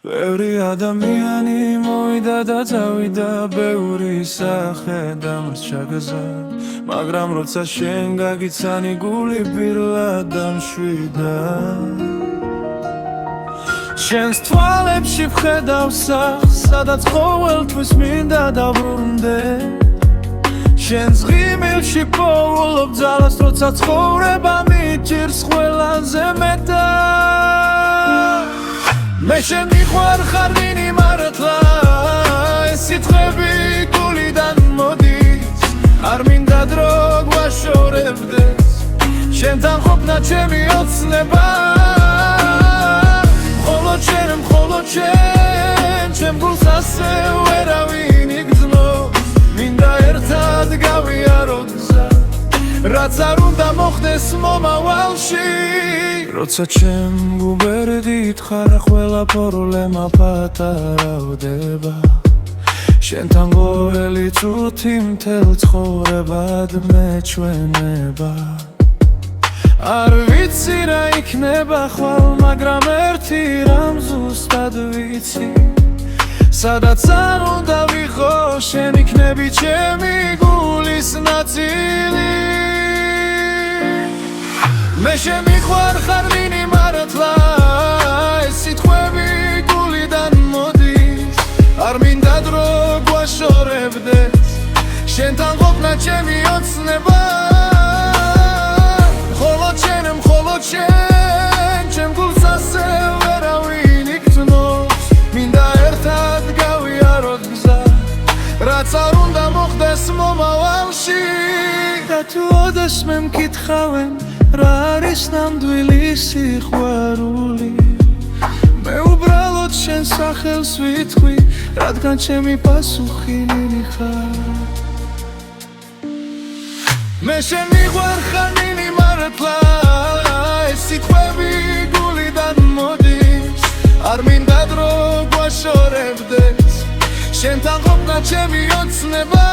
ბევრი ადამიანი მოვიდა და წავიდა, ბევრი სახე დამსჩაგაზა, მაგრამ როცა შენ გაგიცანი გული პირლად დამშვიდა. შენს თვალებში ვხედავ სახს, სადაც ყოველთვის მინდა დავბრუნდე. შენს ღიმილში პოულობ ძალას, როცა ცხოვრება მიჭირს ყველაზე მეტად. მე შენ მიყვარ ხარ ვინი მართლა, ეს სიტყვები გულიდან მოდის, არ მინდა დრო გვაშორებდეს, შენთან ყოფნა ჩემი ოცნება. მხოლოდ შენ ჩემ გულს ასე ვერავინ იგრძნობს, მინდა ერთად გავიაროთ გზა, რაც არ უნდა მოხდეს მომავალში. როცა ჩემ გუბერდით ხარ, ყველა პრობლემა პატარავდება, შენთან ყოველი წუთი მთელ ცხოვრებად მეჩვენება. არ ვიცი რა იქნება ხვალ, მაგრამ ერთი რამ ზუსტად ვიცი, სადაც არ უნდა ვიყო, შენ იქნები ჩემი გულის ნაწილი. მე შენ მიყვარ ხარ ვინი მართლა, ეს სიტყვები გულიდან მოდის, არ მინდა დრო გვაშორებდეს, შენთან ყოფნა ჩემი ოცნება. მხოლოდ შენ ჩემ გულს ასე ვერავინ იგრძნობს, მინდა ერთად გავიაროთ გზა, რაც არ უნდა მოხდეს მომავალში. და თუ ოდეს მე მკითხავენ, რა არის ნამდვილი სიყვარული, მე უბრალოდ შენ სახელს ვიტყვი, რადგან ჩემი პასუხი ნინი ხარ. მე შენ მიყვარ ხარ ნინი მართლა, ეს სიტყვები გულიდან მოდის, არ მინდა დრო გვაშორებდეს, შენთან ყოფნა ჩემი ოცნება.